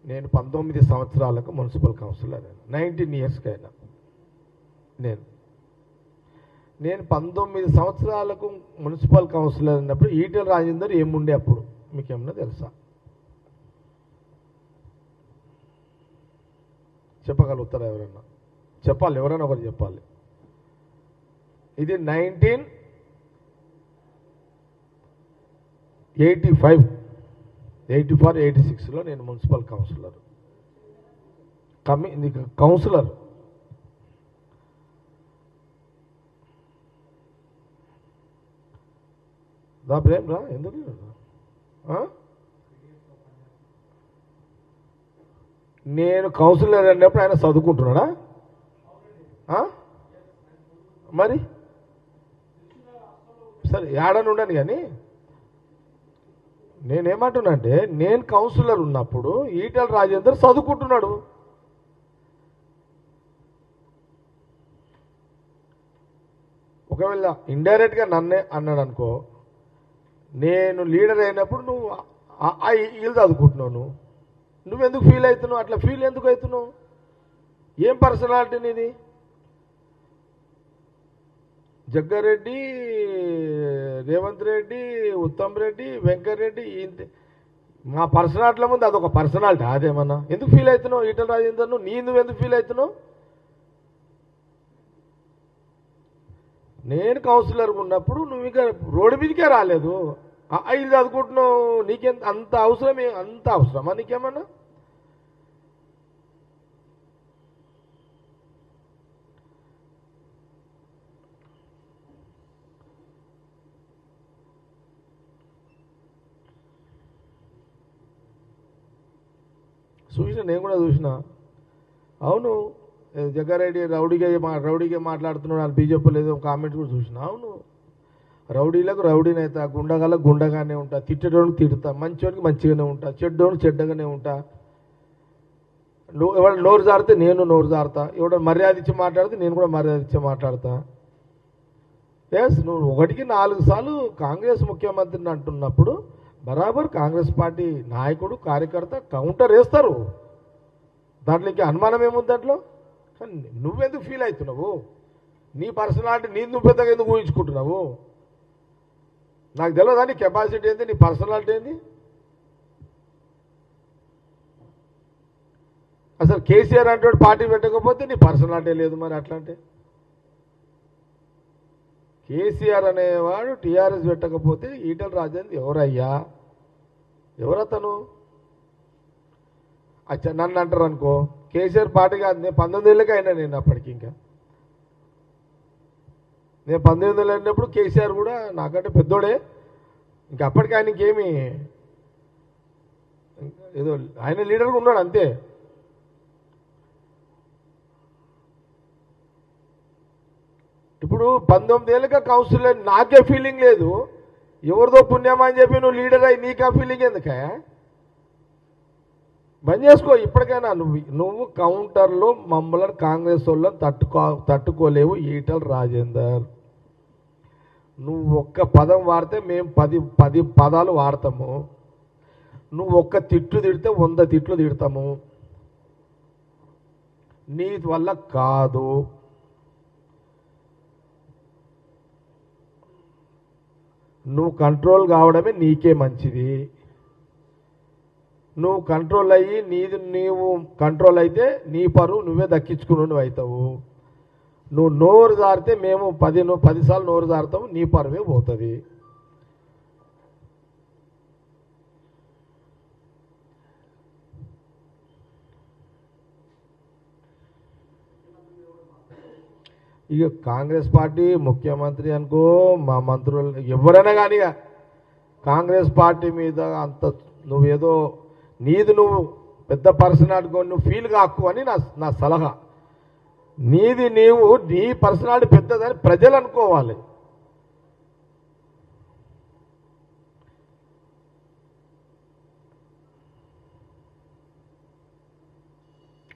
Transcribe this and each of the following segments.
నేను 19 సంవత్సరాలకు municipal councillor 19 ఇయర్స్కి అయినా నేను 19 సంవత్సరాలకు మున్సిపల్ కౌన్సిలర్ అయినప్పుడు ఈటెల రాజేందర్ ఏముండే అప్పుడు మీకేమన్నా తెలుసా? చెప్పగలుగుతారా? ఎవరన్నా చెప్పాలి, ఎవరైనా ఒకరు చెప్పాలి. ఇది 1986లో నేను మున్సిపల్ కౌన్సిలర్ కౌన్సిలర్ దా ప్రేమ్ రా, ఎందుకు నేను కౌన్సిలర్ అన్నప్పుడు ఆయన చదువుకుంటున్నాడా? మరి సరే ఏడని ఉండను, కానీ నేనేమంటున్నా అంటే నేను కౌన్సిలర్ ఉన్నప్పుడు ఈటెల రాజేందర్ చదువుకుంటున్నాడు. ఒకవేళ ఇండైరెక్ట్గా నన్నే అన్నాడు అనుకో, నేను లీడర్ అయినప్పుడు నువ్వు వీళ్ళు చదువుకుంటున్నావు, నువ్వెందుకు ఫీల్ అవుతున్నావు? అట్లా ఫీల్ ఎందుకు అవుతున్నావు? ఏం పర్సనాలిటీ నీది? జగ్గారెడ్డి, రేవంత్ రెడ్డి, ఉత్తమ్ రెడ్డి, వెంకటరెడ్డి, మా పర్సనాలిటీల ముందు అదొక పర్సనాలిటీ. అదేమన్నా ఎందుకు ఫీల్ అవుతున్నావు? ఈటెల రాజేందర్ నువ్వెందుకు ఫీల్ అవుతున్నావు? నేను కౌన్సిలర్గా ఉన్నప్పుడు నువ్వు ఇక రోడ్డు మీదకే రాలేదు, ఇది చదువుకుంటున్నావు. నీకెంత అంత అవసరమా నీకేమన్నా? నేను కూడా చూసిన. అవును, జగ్గారెడ్డి రౌడీగా మాట్లాడుతున్నాడు అని బీజేపీలో ఏదో కామెంట్ కూడా చూసిన. అవును, రౌడీలకు రౌడీనైతా, గుండగాలకు గుండగానే ఉంటా, తిట్టేటోనికి తిడతా, మంచివాడికి మంచిగానే ఉంటా, చెడ్డోనికి చెడ్డగానే ఉంటా. ఎవరు నోరు జారితే నేను నోరు జారుతా, ఎవడ మర్యాద ఇచ్చి మాట్లాడితే నేను కూడా మర్యాద ఇచ్చి మాట్లాడతా. ఎస్, నువ్వు 1కి 4 సార్లు కాంగ్రెస్ ముఖ్యమంత్రిని అంటున్నప్పుడు బరాబర్ కాంగ్రెస్ పార్టీ నాయకుడు కార్యకర్త కౌంటర్ వేస్తారు. దాంట్లో ఇంకా అనుమానం ఏముంది దాంట్లో? కానీ నువ్వెందుకు ఫీల్ అవుతున్నావు? నీ పర్సనాలిటీ నువ్వు పెద్దగా ఎందుకు ఊహించుకుంటున్నావు? నాకు తెలియదా నీ కెపాసిటీ ఏంది, నీ పర్సనాలిటీ ఏంది? అసలు కేసీఆర్ అంటే పార్టీ పెట్టకపోతే నీ పర్సనాలిటీ లేదు. మరి అట్లా అంటే కేసీఆర్ అనేవాడు టీఆర్ఎస్ పెట్టకపోతే ఈటెల రాజేందర్ ఎవరయ్యా? ఎవరతను? అచ్చా, నన్ను అంటారు అనుకో, కేసీఆర్ పార్టీ కాదు, నేను 19 ఏళ్ళకే అయినా. నేను అప్పటికి నేను 19 ఏళ్ళు అయినప్పుడు కేసీఆర్ కూడా నాకంటే పెద్దోడే. ఇంకా అప్పటికి ఆయన ఇంకేమి ఏదో ఆయన లీడర్గా ఉన్నాడు అంతే. ఇప్పుడు 19 ఏళ్ళగా కౌన్సిలర్, నాకే ఫీలింగ్ లేదు. ఎవరిదో పుణ్యమా అని చెప్పి నువ్వు లీడర్ అయ్యి నీకు ఆ ఫీలింగ్ ఎందుకే? బంద్ చేసుకో ఇప్పటికైనా. నువ్వు కౌంటర్లో మమ్మల్ని కాంగ్రెస్ వాళ్ళని తట్టుకోలేవు ఈటెల రాజేందర్. నువ్వు ఒక్క పదం వాడితే మేము 10 పదాలు వాడతాము. నువ్వు ఒక్క తిట్లు తిడితే 100 తిట్లు తిడతాము. నీ వల్ల కాదు. నువ్వు కంట్రోల్ కావడమే నీకే మంచిది. నువ్వు కంట్రోల్ అయ్యి నీవు కంట్రోల్ అయితే నీ పరువు నువ్వే దక్కించుకుని అవుతావు. నువ్వు నోరు జారితే మేము 10 సార్లు నోరు జారుతాము, నీ పరువే పోతుంది. ఇక కాంగ్రెస్ పార్టీ ముఖ్యమంత్రి అనుకో, మా మంత్రులు ఎవరైనా కానీ కాంగ్రెస్ పార్టీ మీద అంత నువ్వేదో నువ్వు పెద్ద పర్సనాలిటీ నువ్వు ఫీల్ కాకు అని నా సలహా. నీ పర్సనాలిటీ పెద్దదని ప్రజలు అనుకోవాలి.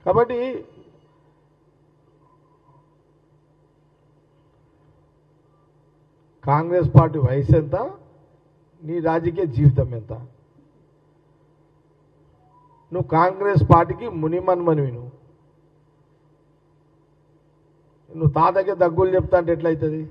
కాబట్టి కాంగ్రెస్ పార్టీ వయసు ఎంత, నీ రాజకీయ జీవితం ఎంత? నువ్వు కాంగ్రెస్ పార్టీకి మునిమన్మనివి. నువ్వు తాతకే దగ్గులు చెప్తా అంటే ఎట్లయితుంది?